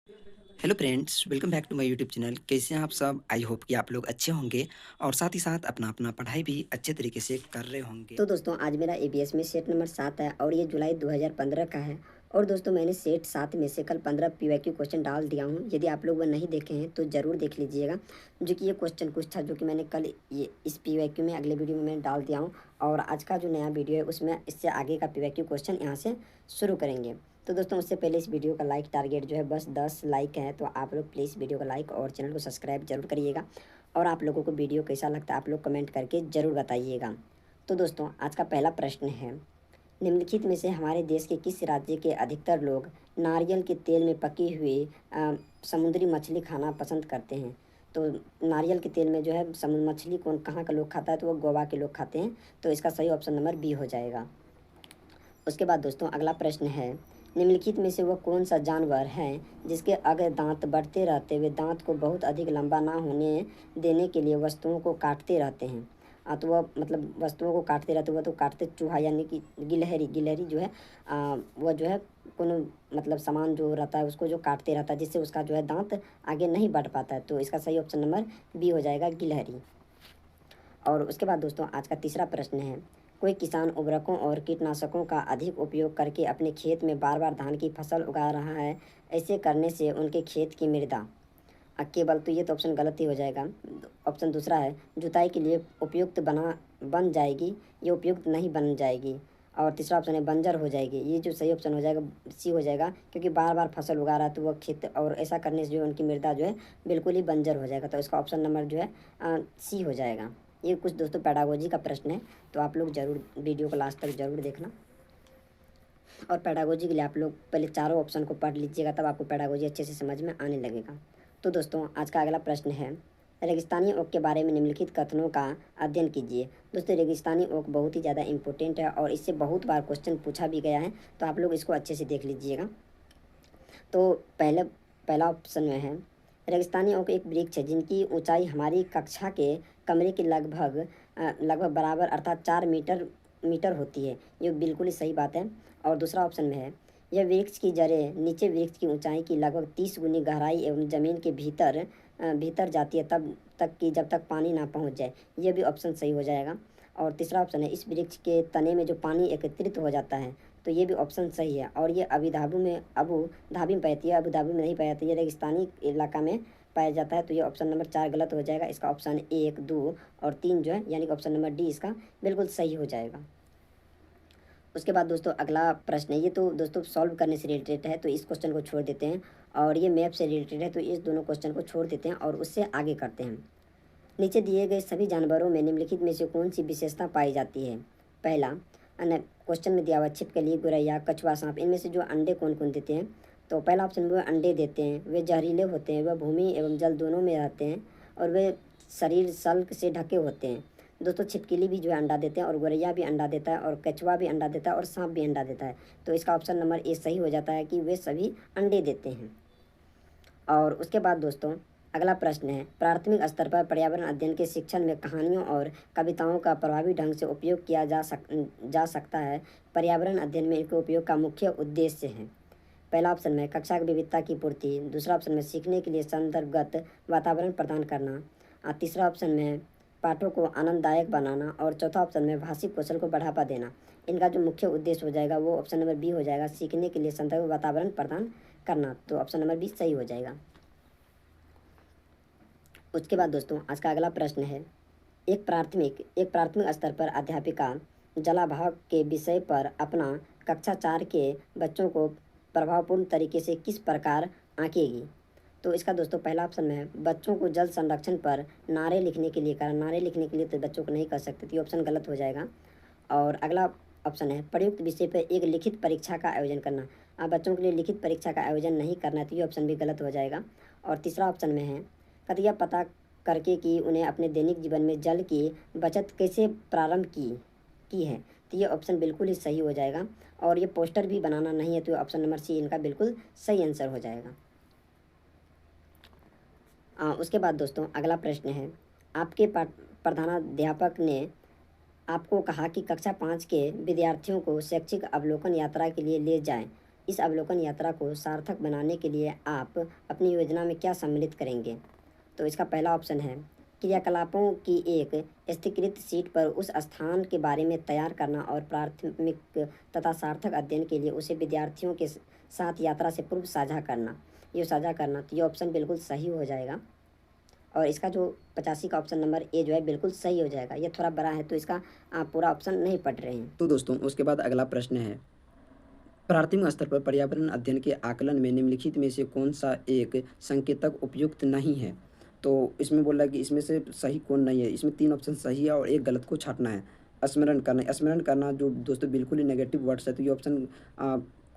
Hello friends, welcome back to my YouTube channel. कैसे हैं आप सब? आई होप कि आप लोग अच्छे होंगे और साथ ही साथ अपना अपना पढ़ाई भी अच्छे तरीके से कर रहे होंगे। तो दोस्तों आज मेरा एबीएस में सेट नंबर 7 है और ये जुलाई 2015 का है। और दोस्तों मैंने सेट 7 में से कल 15 पीवाईक्यू क्वेश्चन डाल दिया हूँ। यदि आप लोग वो नहीं देखे हैं तो ज़रूर देख लीजिएगा। जो कि ये क्वेश्चन कुछ था जो कि मैंने कल ये इस पीवाईक्यू में अगले वीडियो में मैंने डाल दिया हूँ। और आज का जो नया वीडियो है उसमें इससे आगे का पीवाईक्यू क्वेश्चन यहाँ से शुरू करेंगे। तो दोस्तों उससे पहले इस वीडियो का लाइक टारगेट जो है बस 10 लाइक है, तो आप लोग प्लीज़ वीडियो को लाइक और चैनल को सब्सक्राइब जरूर करिएगा। और आप लोगों को वीडियो कैसा लगता है आप लोग कमेंट करके ज़रूर बताइएगा। तो दोस्तों आज का पहला प्रश्न है, निम्नलिखित में से हमारे देश के किस राज्य के अधिकतर लोग नारियल के तेल में पकी हुई समुद्री मछली खाना पसंद करते हैं? तो नारियल के तेल में जो है समुद्र मछली कौन कहाँ का लोग खाता है? तो वो गोवा के लोग खाते हैं। तो इसका सही ऑप्शन नंबर बी हो जाएगा। उसके बाद दोस्तों अगला प्रश्न है, निम्नलिखित में से वह कौन सा जानवर है जिसके अगर दांत बढ़ते रहते हुए दांत को बहुत अधिक लंबा ना होने देने के लिए वस्तुओं को काटते रहते हैं? तो वह मतलब वस्तुओं को काटते रहते हुए तो काटते चूहा यानी कि गिलहरी गिलहरी जो है वह जो है कोनो मतलब सामान जो रहता है उसको जो काटते रहता है जिससे उसका जो है दांत आगे नहीं बढ़ पाता है। तो इसका सही ऑप्शन नंबर बी हो जाएगा, गिलहरी। और उसके बाद दोस्तों आज का तीसरा प्रश्न है, कोई किसान उर्वरकों और कीटनाशकों का अधिक उपयोग करके अपने खेत में बार बार धान की फसल उगा रहा है। ऐसे करने से उनके खेत की मृदा केवल, तो ये तो ऑप्शन गलत ही हो जाएगा। ऑप्शन दूसरा है, जुताई के लिए उपयुक्त बन जाएगी, ये उपयुक्त नहीं बन जाएगी। और तीसरा ऑप्शन है बंजर हो जाएगी। ये जो सही ऑप्शन हो जाएगा सी हो जाएगा, क्योंकि बार बार फसल उगा रहा है तो वह खेत, और ऐसा करने से जो उनकी मृदा जो है बिल्कुल ही बंजर हो जाएगा। तो इसका ऑप्शन नंबर जो है सी हो जाएगा। ये कुछ दोस्तों पैडागोजी का प्रश्न है, तो आप लोग ज़रूर वीडियो को लास्ट तक ज़रूर देखना। और पैडागोजी के लिए आप लोग पहले चारों ऑप्शन को पढ़ लीजिएगा, तब आपको पैडागोजी अच्छे से समझ में आने लगेगा। तो दोस्तों आज का अगला प्रश्न है, रेगिस्तानी ओक के बारे में निम्नलिखित कथनों का अध्ययन कीजिए। दोस्तों रेगिस्तानी ओक बहुत ही ज़्यादा इंपॉर्टेंट है और इससे बहुत बार क्वेश्चन पूछा भी गया है, तो आप लोग इसको अच्छे से देख लीजिएगा। तो पहला ऑप्शन में है, रेगिस्तानी ओक एक वृक्ष है जिनकी ऊंचाई हमारी कक्षा के कमरे के लगभग बराबर अर्थात 4 मीटर होती है। ये बिल्कुल ही सही बात है। और दूसरा ऑप्शन में है, यह वृक्ष की जड़ें नीचे वृक्ष की ऊंचाई की लगभग 30 गुनी गहराई एवं जमीन के भीतर जाती है तब तक कि जब तक पानी ना पहुंच जाए। यह भी ऑप्शन सही हो जाएगा। और तीसरा ऑप्शन है, इस वृक्ष के तने में जो पानी एकत्रित हो जाता है। तो ये भी ऑप्शन सही है। और ये अबू धाबी में पाती है, अबू धाबी में नहीं पाई जाती है, ये रेगिस्तानी इलाका में पाया जाता है। तो ये ऑप्शन नंबर 4 गलत हो जाएगा। इसका ऑप्शन 1, 2 और 3 जो है यानी कि ऑप्शन नंबर डी इसका बिल्कुल सही हो जाएगा। उसके बाद दोस्तों अगला प्रश्न है, ये तो दोस्तों सॉल्व करने से रिलेटेड है, तो इस क्वेश्चन को छोड़ देते हैं। और ये मैप से रिलेटेड है, तो इस दोनों क्वेश्चन को छोड़ देते हैं और उससे आगे करते हैं। नीचे दिए गए सभी जानवरों में निम्नलिखित में से कौन सी विशेषता पाई जाती है? पहला, क्वेश्चन में दिया हुआ छिपकली, गुरैया, कछुआ, सांप, इनमें से जो अंडे कौन कौन देते हैं? तो पहला ऑप्शन में, वे अंडे देते हैं, वे जहरीले होते हैं, वे भूमि एवं जल दोनों में रहते हैं, और वे शरीर सल्क से ढके होते हैं। दोस्तों छिपकली भी जो है अंडा देते हैं, और गुरैया भी अंडा देता है, और कछुआ भी अंडा देता है, और सांप भी अंडा देता है। तो इसका ऑप्शन नंबर ए सही हो जाता है कि वे सभी अंडे देते हैं। और उसके बाद दोस्तों अगला प्रश्न है, प्राथमिक स्तर पर पर्यावरण अध्ययन के शिक्षण में कहानियों और कविताओं का प्रभावी ढंग से उपयोग किया जा सकता है। पर्यावरण अध्ययन में इनके उपयोग का मुख्य उद्देश्य है। पहला ऑप्शन में कक्षा की विविधता की पूर्ति, दूसरा ऑप्शन में सीखने के लिए संदर्भगत वातावरण प्रदान करना, तीसरा ऑप्शन में पाठों को आनंददायक बनाना, और चौथा ऑप्शन में भाषिक कौशल को बढ़ावा देना। इनका जो मुख्य उद्देश्य हो जाएगा वो ऑप्शन नंबर बी हो जाएगा, सीखने के लिए संदर्भ वातावरण प्रदान करना। तो ऑप्शन नंबर बी सही हो जाएगा। उसके बाद दोस्तों आज का अगला प्रश्न है, एक प्राथमिक स्तर पर अध्यापिका जलाभाव के विषय पर अपना कक्षा 4 के बच्चों को प्रभावपूर्ण तरीके से किस प्रकार आंकेगी? तो इसका दोस्तों पहला ऑप्शन में है, बच्चों को जल संरक्षण पर नारे लिखने के लिए कहा। नारे लिखने के लिए तो बच्चों को नहीं कर सकते, तो ये ऑप्शन गलत हो जाएगा। और अगला ऑप्शन है, प्रयुक्त विषय पर एक लिखित परीक्षा का आयोजन करना। आप बच्चों के लिए लिखित परीक्षा का आयोजन नहीं करना है, तो ये ऑप्शन भी गलत हो जाएगा। और तीसरा ऑप्शन में है, यह पता करके कि उन्हें अपने दैनिक जीवन में जल की बचत कैसे प्रारंभ की है। तो ये ऑप्शन बिल्कुल ही सही हो जाएगा। और ये पोस्टर भी बनाना नहीं है, तो ऑप्शन नंबर सी इनका बिल्कुल सही आंसर हो जाएगा। उसके बाद दोस्तों अगला प्रश्न है, आपके प्रधानाध्यापक ने आपको कहा कि कक्षा 5 के विद्यार्थियों को शैक्षिक अवलोकन यात्रा के लिए ले जाएं, इस अवलोकन यात्रा को सार्थक बनाने के लिए आप अपनी योजना में क्या सम्मिलित करेंगे? तो इसका पहला ऑप्शन है क्रियाकलापों की एक स्थिरीकृत शीट पर उस स्थान के बारे में तैयार करना और प्राथमिक तथा सार्थक अध्ययन के लिए उसे विद्यार्थियों के साथ यात्रा से पूर्व साझा करना। तो ये ऑप्शन बिल्कुल सही हो जाएगा। और इसका जो 85 का ऑप्शन नंबर ए जो है बिल्कुल सही हो जाएगा। ये थोड़ा बड़ा है तो इसका पूरा ऑप्शन नहीं पढ़ रहे हैं। तो दोस्तों उसके बाद अगला प्रश्न है, प्राथमिक स्तर पर पर्यावरण अध्ययन के आकलन में निम्नलिखित में से कौन सा एक संकेतक उपयुक्त नहीं है? तो इसमें बोल रहा है कि इसमें से सही कौन नहीं है। इसमें 3 ऑप्शन सही है और एक गलत को छाँटना है। स्मरण करना जो दोस्तों बिल्कुल ही नेगेटिव वर्ड्स है, तो ये ऑप्शन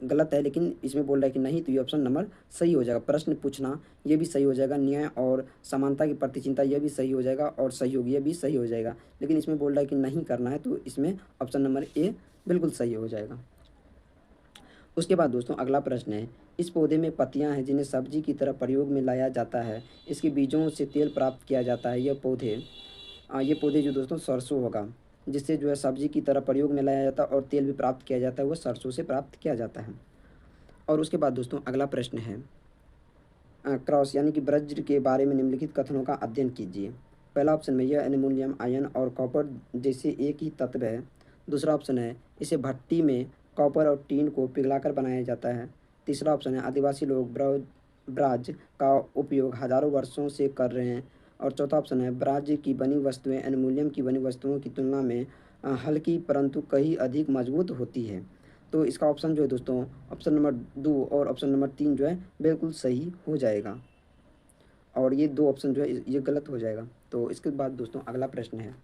गलत है, लेकिन इसमें बोल रहा है कि नहीं, तो ये ऑप्शन नंबर सही हो जाएगा। प्रश्न पूछना ये भी सही हो जाएगा। न्याय और समानता की प्रति चिंता ये भी सही हो जाएगा और सहयोग ये भी सही हो जाएगा। लेकिन इसमें बोल रहा है कि नहीं करना है, तो इसमें ऑप्शन नंबर ए बिल्कुल सही हो जाएगा। उसके बाद दोस्तों अगला प्रश्न है, इस पौधे में पत्तियां हैं जिन्हें सब्जी की तरह प्रयोग में लाया जाता है। इसके बीजों से तेल प्राप्त किया जाता है। ये पौधे जो दोस्तों सरसों होगा, जिससे जो है सब्जी की तरह प्रयोग में लाया जाता है और तेल भी प्राप्त किया जाता है, वो सरसों से प्राप्त किया जाता है। और उसके बाद दोस्तों अगला प्रश्न है, क्रॉस यानी कि वज्र के बारे में निम्नलिखित कथनों का अध्ययन कीजिए। पहला ऑप्शन में यह एल्युमिनियम, आयरन और कॉपर जैसे एक ही तत्व है। दूसरा ऑप्शन है इसे भट्टी में कॉपर और टीन को पिघलाकर बनाया जाता है। तीसरा ऑप्शन है आदिवासी लोग ब्राज का उपयोग हजारों वर्षों से कर रहे हैं। और चौथा ऑप्शन है ब्राज की बनी वस्तुएं एल्युमिनियम की बनी वस्तुओं की तुलना में हल्की परंतु कहीं अधिक मजबूत होती है। तो इसका ऑप्शन जो है दोस्तों ऑप्शन नंबर 2 और ऑप्शन नंबर 3 जो है बिल्कुल सही हो जाएगा। और ये 2 ऑप्शन जो है ये गलत हो जाएगा। तो इसके बाद दोस्तों अगला प्रश्न है,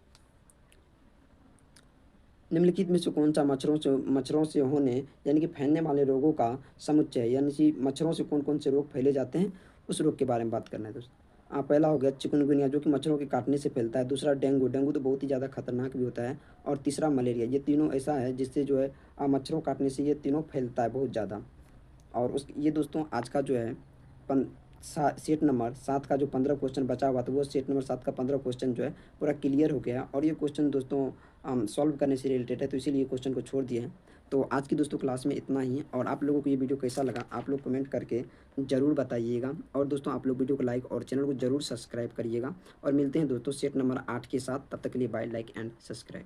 निम्नलिखित में से कौन सा मच्छरों से होने यानी कि फैलने वाले रोगों का समुच्चय है, यानी कि मच्छरों से कौन कौन से रोग फैले जाते हैं उस रोग के बारे में बात करना है दोस्तों। पहला हो गया चिकनगुनिया, जो कि मच्छरों के काटने से फैलता है। दूसरा डेंगू तो बहुत ही ज़्यादा खतरनाक भी होता है। और तीसरा मलेरिया। ये तीनों ऐसा है जिससे जो है मच्छरों काटने से ये तीनों फैलता है बहुत ज़्यादा। और उस ये दोस्तों आज का जो है सेट नंबर 7 का जो 15 क्वेश्चन बचा हुआ था, वो सेट नंबर 7 का 15 क्वेश्चन जो है पूरा क्लियर हो गया। और ये क्वेश्चन दोस्तों सॉल्व करने से रिलेटेड है, तो इसीलिए क्वेश्चन को छोड़ दिए हैं। तो आज की दोस्तों क्लास में इतना ही। और आप लोगों को ये वीडियो कैसा लगा आप लोग कमेंट करके ज़रूर बताइएगा। और दोस्तों आप लोग वीडियो को लाइक और चैनल को ज़रूर सब्सक्राइब करिएगा। और मिलते हैं दोस्तों सेट नंबर 8 के साथ। तब तक के लिए बाय, लाइक एंड सब्सक्राइब।